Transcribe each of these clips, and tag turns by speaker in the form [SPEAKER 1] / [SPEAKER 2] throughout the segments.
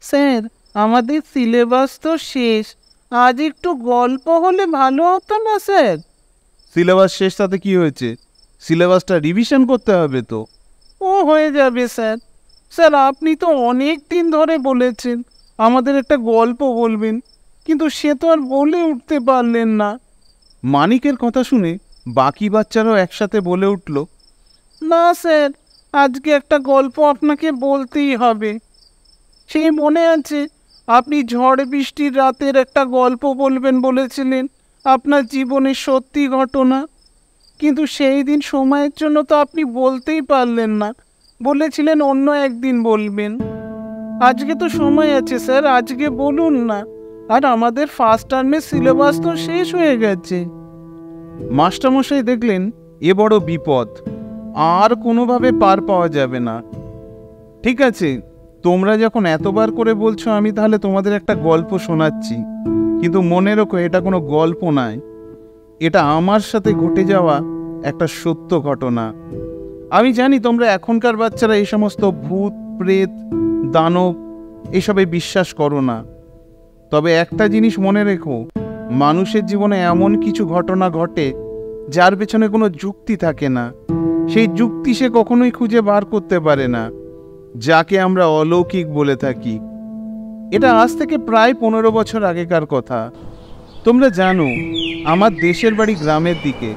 [SPEAKER 1] Sir, আমাদের syllabus তো শেষ। আজ একটু গল্প হলে ভালো হতো না স্যার?
[SPEAKER 2] সিলেবাস শেষ তাতে কি হয়েছে? সিলেবাসটা রিভিশন করতে হবে তো।
[SPEAKER 1] ও হয়ে যাবে স্যার। স্যার, আপনি তো অনেক দিন ধরে বলেছেন আমাদের একটা গল্প বলবেন, কিন্তু সে তো আর বলে উঠতে পারলেন না।
[SPEAKER 2] মানিকের কথা শুনে বাকি বাচ্চারাও একসাথে বলে উঠল,
[SPEAKER 1] না স্যার, আজকে একটা গল্প আপনাকে বলতেই হবে। সেই মনে আছে, আপনি ঝড় বৃষ্টির রাতের একটা গল্প বলবেন বলেছিলেন, আপনার জীবনের সত্যি ঘটনা। কিন্তু সেই দিন সময়ের জন্য তো আপনি বলতেই পারলেন না, বলেছিলেন অন্য একদিন বলবেন। আজকে তো সময় আছে স্যার, আজকে বলুন না। আর আমাদের ফার্স্ট টার্মের সিলেবাস তো শেষ হয়ে গেছে।
[SPEAKER 2] মাস্টারমশাই দেখলেন এ বড় বিপদ, আর কোনোভাবে পার পাওয়া যাবে না। ঠিক আছে, তোমরা যখন এতবার করে বলছো, আমি তাহলে তোমাদের একটা গল্প শোনাচ্ছি। কিন্তু মনে রেখো, এটা কোনো গল্প নয়, এটা আমার সাথে ঘটে যাওয়া একটা সত্য ঘটনা। আমি জানি তোমরা এখনকার বাচ্চারা এই সমস্ত ভূত প্রেত দানব এসবে বিশ্বাস করো না, তবে একটা জিনিস মনে রেখো, মানুষের জীবনে এমন কিছু ঘটনা ঘটে যার পেছনে কোনো যুক্তি থাকে না। সেই যুক্তি সে কখনোই খুঁজে বার করতে পারে না, যাকে আমরা অলৌকিক বলে থাকি। এটা আজ থেকে প্রায় 15 বছর আগেকার কথা। তোমরা জানো, আমার দেশের বাড়ি গ্রামের দিকে।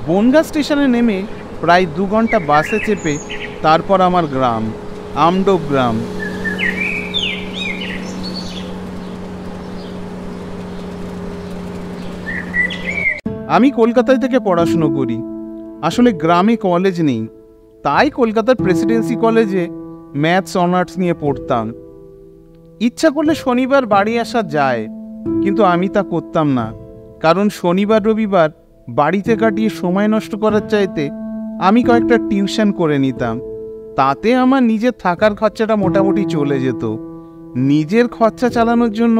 [SPEAKER 2] বনগাঁ স্টেশনে নেমে প্রায় 2 ঘন্টা বাসে চেপে তারপর আমার গ্রাম, আমডোব গ্রাম। আমি কলকাতায় থেকে পড়াশুনো করি। আসলে গ্রামে কলেজ নেই, তাই কলকাতার প্রেসিডেন্সি কলেজে ম্যাথস অনার্স নিয়ে পড়তাম। ইচ্ছা করলে শনিবার বাড়ি আসা যায়, কিন্তু আমি তা করতাম না। কারণ শনিবার রবিবার বাড়িতে কাটিয়ে সময় নষ্ট করার চাইতে আমি কয়েকটা টিউশন করে নিতাম। তাতে আমার নিজের থাকার খরচাটা মোটামুটি চলে যেত। নিজের খরচা চালানোর জন্য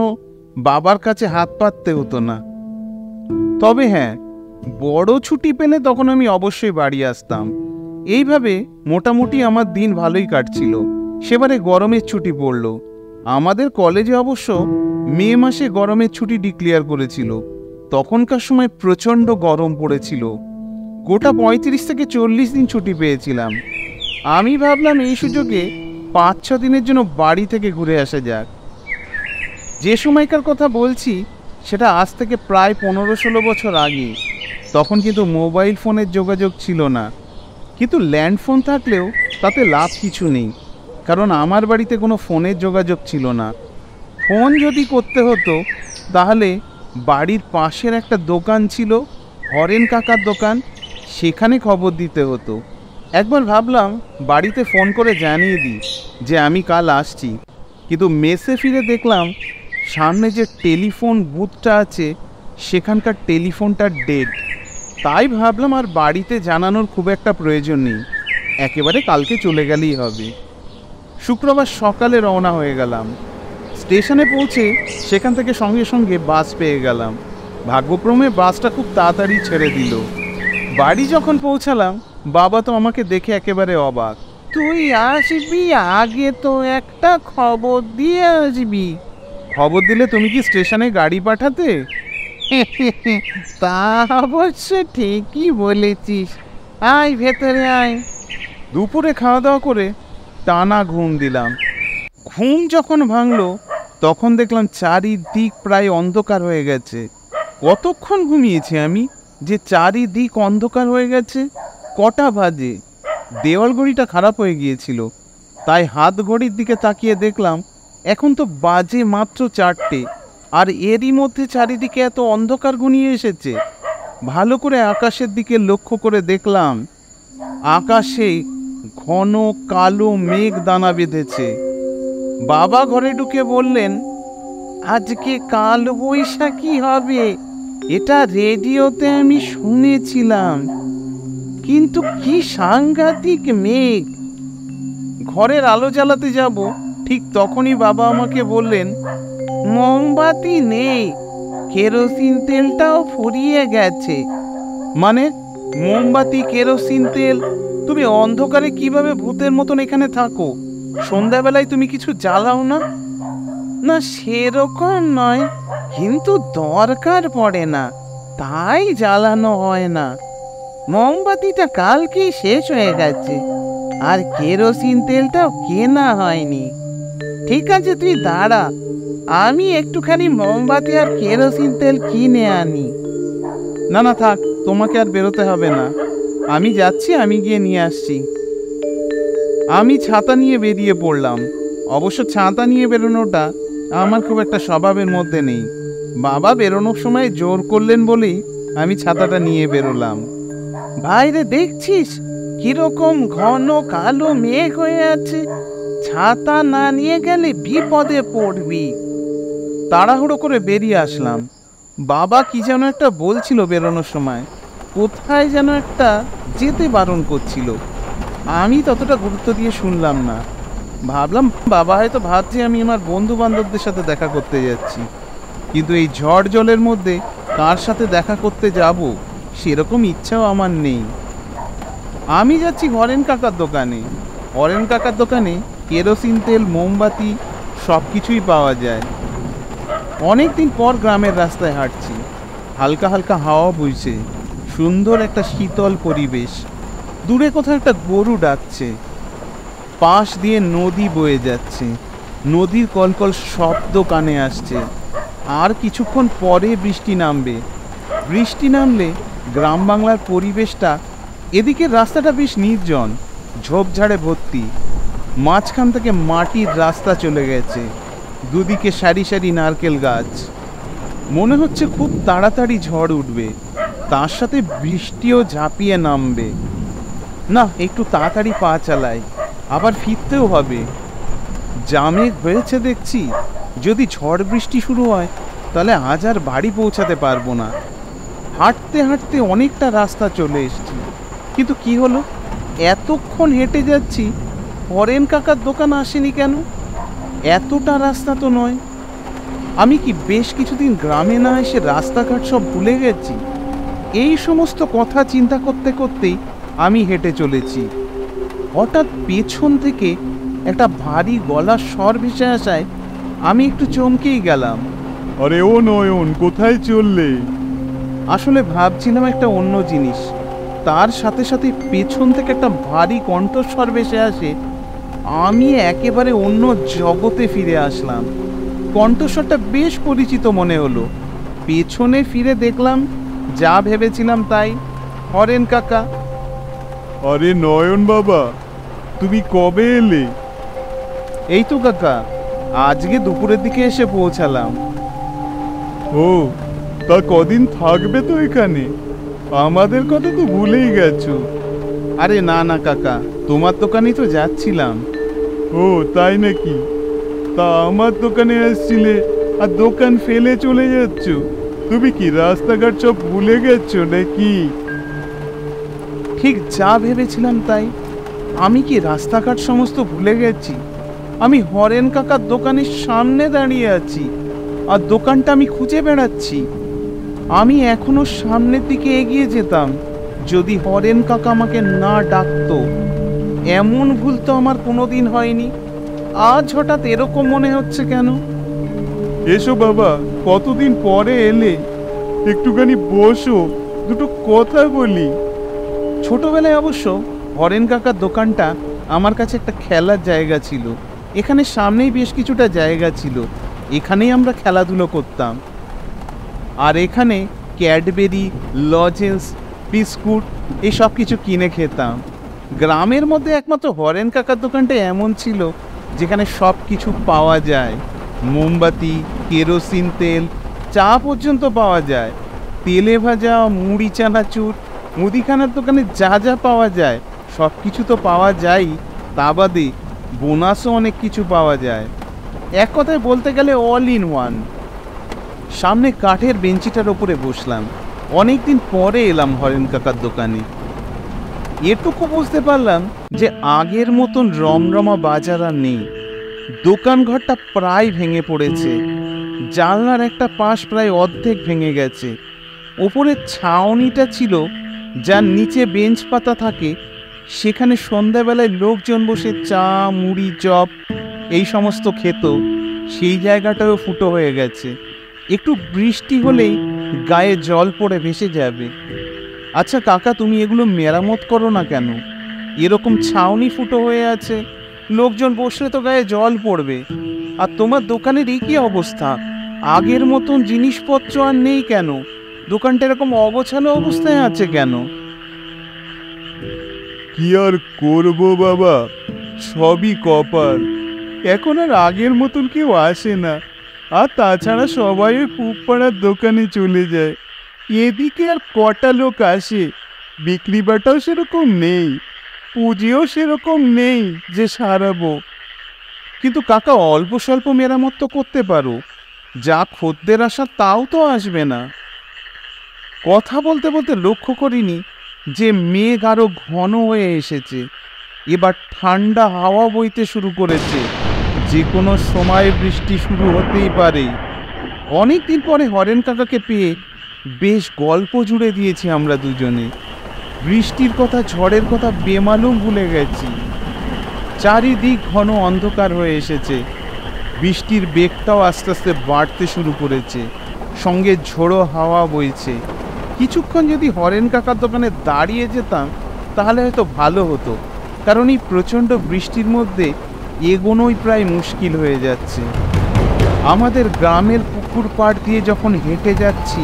[SPEAKER 2] বাবার কাছে হাত পাততে হতো না। তবে হ্যাঁ, বড় ছুটি পেলে তখন আমি অবশ্যই বাড়ি আসতাম। এইভাবে মোটামুটি আমার দিন ভালোই কাটছিল। সেবারে গরমের ছুটি পড়ল। আমাদের কলেজে অবশ্য মে মাসে গরমের ছুটি ডিক্লেয়ার করেছিল। তখনকার সময় প্রচণ্ড গরম পড়েছিল। গোটা 35 থেকে 40 দিন ছুটি পেয়েছিলাম। আমি ভাবলাম এই সুযোগে 5-6 দিনের জন্য বাড়ি থেকে ঘুরে আসা যাক। যে সময়কার কথা বলছি সেটা আজ থেকে প্রায় 15-16 বছর আগে। তখন কিন্তু মোবাইল ফোনের যোগাযোগ ছিল না, কিন্তু ল্যান্ডফোন থাকলেও তাতে লাভ কিছু নেই, কারণ আমার বাড়িতে কোনো ফোনের যোগাযোগ ছিল না। ফোন যদি করতে হতো তাহলে বাড়ির পাশের একটা দোকান ছিল, হরেন কাকার দোকান, সেখানে খবর দিতে হতো। একবার ভাবলাম বাড়িতে ফোন করে জানিয়ে দিই যে আমি কাল আসছি, কিন্তু মেসে ফিরে দেখলাম সামনে যে টেলিফোন বুথটা আছে সেখানকার টেলিফোনটা ডেড। তাই ভাবলাম আর বাড়িতে জানানোর খুব একটা প্রয়োজন নেই, একেবারে কালকে চলে গেলেই হবে। শুক্রবার সকালে রওনা হয়ে গেলাম। স্টেশনে পৌঁছে সেখান থেকে সঙ্গে সঙ্গে বাস পেয়ে গেলাম। ভাগ্যক্রমে বাসটা খুব তাড়াতাড়ি ছেড়ে দিল। বাড়ি যখন পৌঁছালাম, বাবা তো আমাকে দেখে একেবারে অবাক।
[SPEAKER 1] তুই আসবি, আগে তো একটা খবর দিয়ে আসবি।
[SPEAKER 2] খবর দিলে তুমি কি স্টেশনে গাড়ি পাঠাতে?
[SPEAKER 1] তা অবশ্য ঠিকই বলেছিস। আয় ভেতরে আয়।
[SPEAKER 2] দুপুরে খাওয়া দাওয়া করে টানা ঘুম দিলাম। ঘুম যখন ভাঙলো তখন দেখলাম চারিদিক প্রায় অন্ধকার হয়ে গেছে। কতক্ষণ ঘুমিয়েছি আমি যে চারিদিক অন্ধকার হয়ে গেছে? কটা বাজে? দেওয়াল ঘড়িটা খারাপ হয়ে গিয়েছিল, তাই হাত ঘড়ির দিকে তাকিয়ে দেখলাম এখন তো বাজে মাত্র 4টে, আর এরই মধ্যে চারিদিকে এত অন্ধকার ঘনিয়ে এসেছে। ভালো করে আকাশের দিকে লক্ষ্য করে দেখলাম আকাশে ঘন কালো মেঘ দানা বেঁধেছে। বাবা ঘরে ঢুকে বললেন,
[SPEAKER 1] আজকে কাল বৈশাখী হবে, এটা রেডিওতে আমি শুনেছিলাম। কিন্তু কি সাংঘাতিক মেঘ।
[SPEAKER 2] ঘরের আলো জ্বালাতে যাব, ঠিক তখনই বাবা আমাকে বললেন,
[SPEAKER 1] মোমবাতি নেই, কেরোসিন তেলটাও ফুরিয়ে গেছে।
[SPEAKER 2] মানে মোমবাতি কেরোসিন তেল? তুমি অন্ধকারে কিভাবে ভূতের মতন এখানে থাকো? সন্ধ্যাবেলায় তুমি কিছু জ্বালাও না?
[SPEAKER 1] না সেরকম নয়, কিন্তু দরকার পড়ে না, তাই জ্বালানো হয় না। মোমবাতিটা কালকেই শেষ হয়ে গেছে, আর কেরোসিন তেলটাও কেনা হয়নি। ঠিক আছে, তুই দাঁড়া, আমি একটুখানি মোমবাতি আর কেরোসিন তেল কিনে আনি।
[SPEAKER 2] না না থাক, তোমাকে আর বেরোতে হবে না, আমি যাচ্ছি, আমি গিয়ে নিয়ে আসছি। আমি ছাতা নিয়ে বেরিয়ে পড়লাম। অবশ্য ছাতা নিয়ে বেরোনোটা আমার খুব একটা স্বভাবের মধ্যে নেই। বাবা বেরোনোর সময় জোর করলেন বলেই আমি ছাতাটা নিয়ে বেরোলাম।
[SPEAKER 1] বাইরে দেখছিস কিরকম ঘন কালো মেঘ হয়ে আছে, ছাতা না নিয়ে গেলে বিপদে পড়বি।
[SPEAKER 2] তাড়াহুড়ো করে বেরিয়ে আসলাম। বাবা কি যেন একটা বলছিল বেরোনোর সময়, কোথায় যেন একটা যেতে বারণ করছিল। আমি ততটা গুরুত্ব দিয়ে শুনলাম না। ভাবলাম বাবা হয়তো ভাবছে আমি আমার বন্ধু বান্ধবদের সাথে দেখা করতে যাচ্ছি, কিন্তু এই ঝড় জলের মধ্যে কার সাথে দেখা করতে যাব সেরকম ইচ্ছাও আমার নেই। আমি যাচ্ছি হরেন কাকার দোকানে। হরেন কাকার দোকানে কেরোসিন তেল, মোমবাতি সব কিছুই পাওয়া যায়। অনেকদিন পর গ্রামের রাস্তায় হাঁটছি, হালকা হালকা হাওয়া বইছে, সুন্দর একটা শীতল পরিবেশ। দূরে কোথাও একটা গরু ডাকছে, পাশ দিয়ে নদী বয়ে যাচ্ছে, নদীর কলকল শব্দ কানে আসছে। আর কিছুক্ষণ পরে বৃষ্টি নামবে। বৃষ্টি নামলে গ্রাম বাংলার পরিবেশটা, এদিকের রাস্তাটা বেশ নির্জন, ঝোপঝাড়ে ভর্তি। মাঝখান থেকে মাটির রাস্তা চলে গেছে, দুদিকে সারি সারি নারকেল গাছ। মনে হচ্ছে খুব তাড়াতাড়ি ঝড় উঠবে, তার সাথে বৃষ্টিও ঝাঁপিয়ে নামবে। না, একটু তাড়াতাড়ি পা চালাই, আবার ফিরতেও হবে। জামেঘ হয়েছে দেখছি, যদি ঝড় বৃষ্টি শুরু হয় তাহলে আজ আর বাড়ি পৌঁছাতে পারবো না। হাঁটতে হাঁটতে অনেকটা রাস্তা চলে এসেছি, কিন্তু কি হলো, এতক্ষণ হেঁটে যাচ্ছি, হরেন কাকার দোকান আসেনি কেন? এতটা রাস্তা তো নয়। আমি কি বেশ কিছুদিন গ্রামে না এসে রাস্তাঘাট সব ভুলে গেছি? এই সমস্ত কথা চিন্তা করতে করতেই আমি হেঁটে চলেছি। হঠাৎ পেছন থেকে একটা ভারী গলার স্বর ভেসে আসায় আমি একটু চমকেই গেলাম।
[SPEAKER 3] আরে ও নয়ন, কোথায় চললে?
[SPEAKER 2] আসলে ভাবছিলাম একটা অন্য জিনিস, তার সাথে সাথে পেছন থেকে একটা ভারী কণ্ঠস্বর ভেসে আসে। আমি একেবারে অন্য জগতে ফিরে আসলাম। কণ্ঠস্বরটা বেশ পরিচিত মনে হলো। পেছনে ফিরে দেখলাম যা ভেবেছিলাম তাই, হরেন কাকা।
[SPEAKER 3] আরে নয়ন বাবা, তুমি কবে এলে?
[SPEAKER 2] এই তো কাকা, আজকে দুপুরের দিকে এসে পৌঁছালাম।
[SPEAKER 3] ও, তা কদিন থাকবে তো এখানে? আমাদের কথা তো ভুলেই গেছো।
[SPEAKER 2] আরে না না কাকা, তোমার দোকানেই তো যাচ্ছিলাম।
[SPEAKER 3] ও তাই নাকি? তা আমার দোকানে আসছিলে আর দোকান ফেলে চলে যাচ্ছ? তুমি কি রাস্তাঘাট সব ভুলে গেছো নাকি?
[SPEAKER 2] ঠিক যা ভেবেছিলাম তাই। আমি কি রাস্তাঘাট সমস্ত ভুলে গেছি? আমি হরেন কাকার দোকানের সামনে দাঁড়িয়ে আছি, আর দোকানটা আমি খুঁজে বেড়াচ্ছি। আমি এখনো সামনের দিকে এগিয়ে যেতাম যদি হরেন কাকা আমাকে না ডাকতো। এমন ভুল তো আমার কোনোদিন হয়নি, আজ হঠাৎ এরকম মনে হচ্ছে কেন?
[SPEAKER 3] এসো বাবা, কতদিন পরে এলে, একটুখানি বসো, দুটো কথা বলি।
[SPEAKER 2] ছোটবেলায় অবশ্য হরেন কাকার দোকানটা আমার কাছে একটা খেলার জায়গা ছিল। এখানে সামনেই বেশ কিছুটা জায়গা ছিল, এখানেই আমরা খেলাধুলো করতাম। আর এখানে ক্যাডবেরি, লজেন্স, বিস্কুট এসব কিছু কিনে খেতাম। গ্রামের মধ্যে একমাত্র হরেন কাকার দোকানটা এমন ছিল যেখানে সব কিছু পাওয়া যায়। মোমবাতি, কেরোসিন তেল, চা পর্যন্ত পাওয়া যায়। তেলে ভাজা, মুড়ি, চানাচুর, মুদিখানার দোকানে যা যা পাওয়া যায় সব কিছু তো পাওয়া যায়ই, তা বাদে বোনাসও অনেক কিছু পাওয়া যায়। এক কথায় বলতে গেলে অল ইন ওয়ান। সামনে কাঠের বেঞ্চিটার ওপরে বসলাম। অনেকদিন পরে এলাম হরেন কাকার দোকানে। এটুকু বুঝতে পারলাম যে আগের মতন রমরমা বাজার আর নেই। দোকানঘরটা প্রায় ভেঙে পড়েছে, জানলার একটা পাশ প্রায় অর্ধেক ভেঙে গেছে। ওপরের ছাউনিটা ছিল, যার নিচে বেঞ্চ পাতা থাকে, সেখানে সন্ধ্যাবেলায় লোকজন বসে চা, মুড়ি, চপ এই সমস্ত খেত। সেই জায়গাটাও ফুটো হয়ে গেছে। একটু বৃষ্টি হলেই গায়ে জল পড়ে ভেসে যাবে। আচ্ছা কাকা, তুমি এগুলো মেরামত করো না কেন? এরকম ছাউনি ফুটো হয়ে আছে, লোকজন বসলে তো গায়ে জল পড়বে। আর তোমার দোকানের এই কি অবস্থা? আগের মতন জিনিসপত্র আর নেই কেন? দোকানটা এরকম অগোছালো অবস্থায় আছে কেন?
[SPEAKER 3] কি আর করব বাবা, সবই কপাল। এখন আর আগের মতন কেউ আসে না। আর তাছাড়া সবাই ওই পুপাড়ার দোকানে চলে যায়। এদিকে আর কটা লোক আসে, বিক্রি বাটাও সেরকম নেই, পুঁজিও সেরকম নেই যে সারাবো।
[SPEAKER 2] কিন্তু কাকা, অল্প স্বল্প মেরামত তো করতে পারো। যা খদ্দের আসা তাও তো আসবে না। কথা বলতে বলতে লক্ষ্য করিনি যে মেঘ আরো ঘন হয়ে এসেছে। এবার ঠান্ডা হাওয়া বইতে শুরু করেছে। যে কোনো সময় বৃষ্টি শুরু হতেই পারে। অনেক দিন পরে হরেন কাকাকে পেয়ে বেশ গল্প জুড়ে দিয়েছি আমরা দুজনে। বৃষ্টির কথা, ঝড়ের কথা বেমালুম ভুলে গেছি। চারিদিক ঘন অন্ধকার হয়ে এসেছে। বৃষ্টির বেগটাও আস্তে আস্তে বাড়তে শুরু করেছে, সঙ্গে ঝোড়ো হাওয়া বইছে। কিছুক্ষণ যদি হরেন কাকার দোকানে দাঁড়িয়ে যেতাম তাহলে হয়তো ভালো হতো, কারণ এই প্রচণ্ড বৃষ্টির মধ্যে এগোনোই প্রায় মুশকিল হয়ে যাচ্ছে। আমাদের গ্রামের পুকুর পাড় দিয়ে যখন হেঁটে যাচ্ছি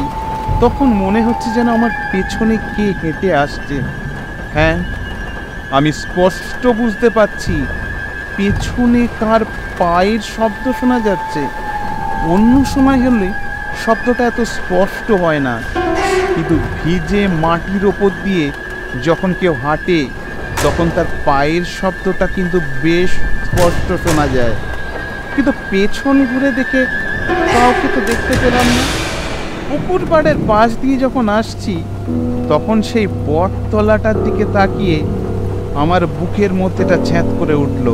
[SPEAKER 2] তখন মনে হচ্ছে যেন আমার পেছনে কে হেঁটে আসছে। হ্যাঁ, আমি স্পষ্ট বুঝতে পারছি পেছনে কার পায়ের শব্দ শোনা যাচ্ছে। অন্য সময় হলে শব্দটা এত স্পষ্ট হয় না, কিন্তু ভিজে মাটির ওপর দিয়ে যখন কেউ হাঁটে তখন তার পায়ের শব্দটা কিন্তু বেশ স্পষ্ট শোনা যায়। কিন্তু পেছন ঘুরে দেখে কাউকে তো দেখতে পেলাম না। পুকুর পাড়ের পাশ দিয়ে যখন আসছি তখন সেই বটতলাটার দিকে তাকিয়ে আমার বুকের মধ্যেটা ছ্যাঁত করে উঠল।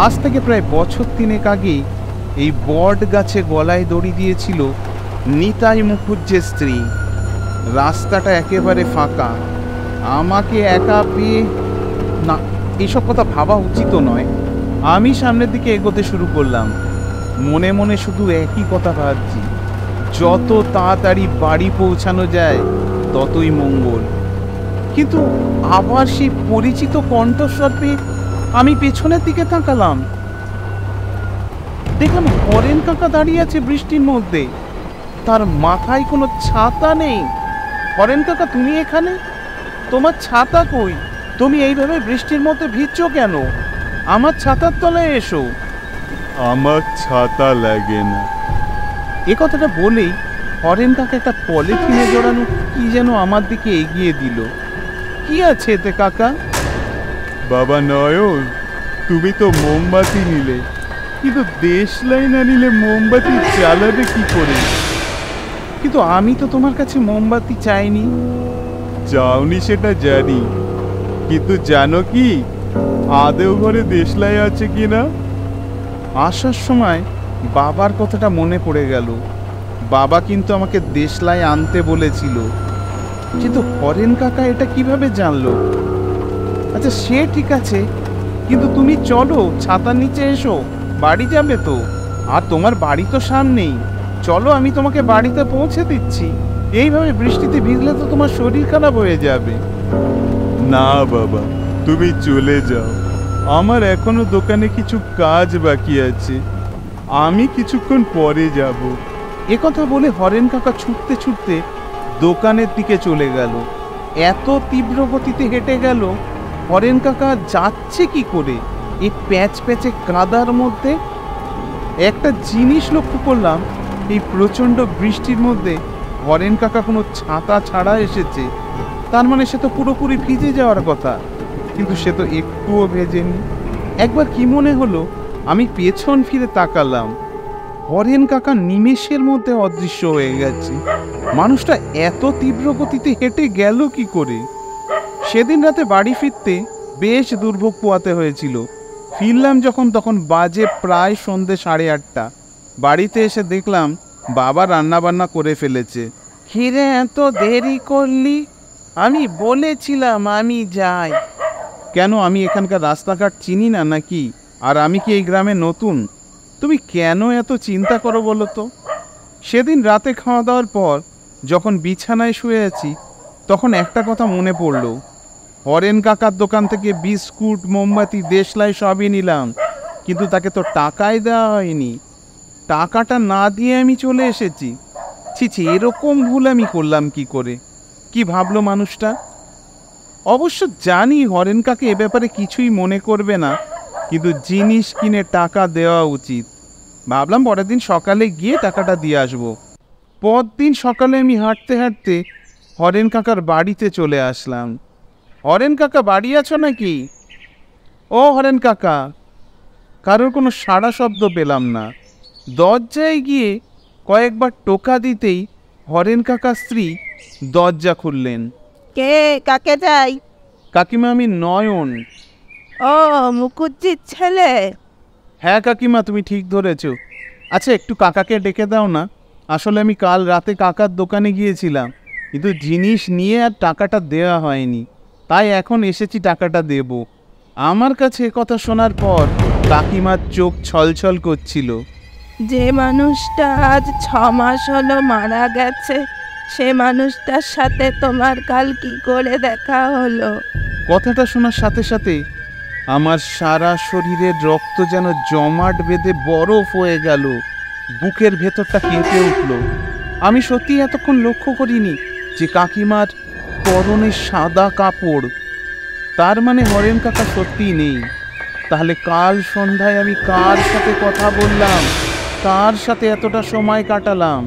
[SPEAKER 2] আজ থেকে প্রায় বছর 3 আগে এই বট গাছে গলায় দড়ি দিয়েছিল নিতাই মুখুজ্জের স্ত্রী। রাস্তাটা একেবারে ফাঁকা। আমাকে একা পেয়ে, না, এইসব কথা ভাবা উচিত নয়। আমি সামনের দিকে এগোতে শুরু করলাম। মনে মনে শুধু একই কথা ভাবছি, যত তাড়াতাড়ি বাড়ি পৌঁছানো যায় ততই মঙ্গল। কিন্তু আবার সেই পরিচিত কণ্ঠস্বর পেয়ে আমি পেছনের দিকে তাকালাম। দেখলাম হরেন কাকা দাঁড়িয়ে আছে বৃষ্টির মধ্যে। তার মাথায় কোনো ছাতা নেই। হরেন কাকা, তুমি এখানে? তোমার ছাতা কই? তুমি এইভাবে বৃষ্টির মধ্যে ভিজছো কেন? আমার ছাতার তলায় এসো।
[SPEAKER 3] আমার ছাতা লাগে না।
[SPEAKER 2] এ কথাটা বলেই হরেন কাকা একটা পলিথিনে জড়ানো কি যেন আমার দিকে এগিয়ে দিল। কি আছে এতে কাকা?
[SPEAKER 3] বাবা নয়ন, তুমি তো মোমবাতি নিলে, কিন্তু দেশলাই না নিলে মোমবাতি জ্বালাবে কি করে?
[SPEAKER 2] কিন্তু আমি তো তোমার কাছে মোমবাতি চাইনি।
[SPEAKER 3] চাওনি সেটা জানি, কিন্তু জানো কি আদেও ঘরে দেশলাই আছে কিনা?
[SPEAKER 2] আসার সময় বাবার কথাটা মনে পড়ে গেল। বাবা কিন্তু আমাকে দেশলাই আনতে বলেছিল। কিন্তু হরেন কাকা এটা কিভাবে জানলো? আচ্ছা সে ঠিক আছে, কিন্তু তুমি চলো, ছাতার নিচে এসো, বাড়ি যাবে তো। আর তোমার বাড়ি তো সামনেই, চলো আমি তোমাকে বাড়িতে পৌঁছে দিচ্ছি। এইভাবে বৃষ্টিতে ভিজলে তো তোমার শরীর খারাপ হয়ে যাবে।
[SPEAKER 3] না বাবা, তুমি চলে যাও, আমার এখনো দোকানে কিছু কাজ বাকি আছে, আমি কিছুক্ষণ পরে যাব।
[SPEAKER 2] একথা বলে হরেন কাকা ছুটতে ছুটতে দোকানের দিকে চলে গেল। এত তীব্র গতিতে হেঁটে গেল। হরেন কাকা যাচ্ছে কি করে এই প্যাচ প্যাচে কাদার মধ্যে? একটা জিনিস লক্ষ্য করলাম, এই প্রচণ্ড বৃষ্টির মধ্যে হরেন কাকা কোনো ছাতা ছাড়া এসেছে। তার মানে সে তো পুরোপুরি ভিজে যাওয়ার কথা, কিন্তু সে তো একটুও ভেজেনি। একবার কি মনে হলো, আমি পেছন ফিরে তাকালাম। হরেন কাকা নিমেষের মধ্যে অদৃশ্য হয়ে গেছে। মানুষটা এত তীব্র গতিতে হেঁটে গেল কি করে? সেদিন রাতে বাড়ি ফিরতে বেশ দুর্ভোগ পোয়াতে হয়েছিল। ফিরলাম যখন তখন বাজে প্রায় সন্ধে 8:30। বাড়িতে এসে দেখলাম বাবা রান্নাবান্না করে ফেলেছে। হিরে, এত দেরি করলি? আমি বলেছিলাম আমি যাই। কেন, আমি এখানকার রাস্তাঘাট চিনি না নাকি? আর আমি কি এই গ্রামে নতুন? তুমি কেন এত চিন্তা করো বলো তো? সেদিন রাতে খাওয়া দাওয়ার পর যখন বিছানায় শুয়ে আছি, তখন একটা কথা মনে পড়ল। হরেন কাকার দোকান থেকে বিস্কুট, মোমবাতি, দেশলাই সবই নিলাম, কিন্তু তাকে তো টাকাই দেওয়া হয়নি। টাকাটা না দিয়ে আমি চলে এসেছি। ছি ছি, এরকম ভুল আমি করলাম কি করে? কি ভাবলো মানুষটা? অবশ্য জানি হরেন কাকে এ ব্যাপারে কিছুই মনে করবে না, কিন্তু জিনিস কিনে টাকা দেওয়া উচিত। ভাবলাম পরের দিন সকালে গিয়ে টাকাটা দিয়ে আসবো। পরদিন সকালে আমি হাঁটতে হাঁটতে হরেন কাকার বাড়িতে চলে আসলাম। হরেন কাকা বাড়ি আছো নাকি? ও হরেন কাকা! কারোর কোনো সাড়া শব্দ পেলাম না। দরজায় গিয়ে কয়েকবার টোকা দিতেই হরেন কাকার স্ত্রী দরজা খুললেন।
[SPEAKER 4] কে? কাকে চাই?
[SPEAKER 2] কাকিমা, আমি নয়ন।
[SPEAKER 4] ও, মুখুজ্জির ছেলে?
[SPEAKER 2] হ্যাঁ কাকিমা, তুমি ঠিক ধরেছ। আচ্ছা, একটু কাকাকে ডেকে দাও না। আসলে আমি কাল রাতে কাকার দোকানে গিয়েছিলাম, কিন্তু জিনিস নিয়ে আর টাকাটা দেওয়া হয়নি, তাই এখন এসেছি টাকাটা দেব। আমার কাছে কথা শোনার পর কাকিমার চোখ ছলছল করছিল।
[SPEAKER 4] যে মানুষটা আজ 6 মাস হলো মারা গেছে, সে মানুষটার সাথে তোমার কাল কি করে দেখা হলো?
[SPEAKER 2] কথাটা শোনার সাথে সাথে আমার সারা শরীরের রক্ত যেন জমাট বেঁধে বরফ হয়ে গেল। বুকের ভেতরটা কেঁপে উঠল। আমি সত্যি এতক্ষণ লক্ষ্য করিনি যে কাকিমার পরনে সাদা কাপড়। তার মানে হরেন কাকা সত্যিই নেই। তাহলে কাল সন্ধ্যায় আমি কার সাথে কথা বললাম, কার সাথে এতটা সময় কাটালাম?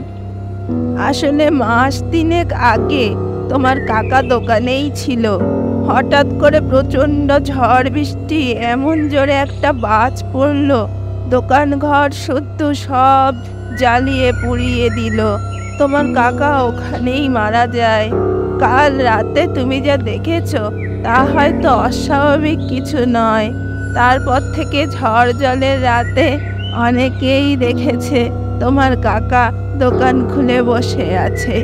[SPEAKER 4] আসলে মাস 3 আগে তোমার কাকা দোকানেই ছিল। হঠাৎ করে প্রচণ্ড ঝড় বৃষ্টি, এমন জোরে একটা বাজ পড়লো, দোকান ঘর শুদ্ধ সব জ্বালিয়ে পুড়িয়ে দিল। তোমার কাকা ওখানেই মারা যায়। কাল রাতে তুমি যা দেখেছো তা হয়তো অস্বাভাবিক কিছু নয়। তারপর থেকে ঝড় জলের রাতে অনেকেই দেখেছে তোমার কাকা দোকান খুলে বসে আছে।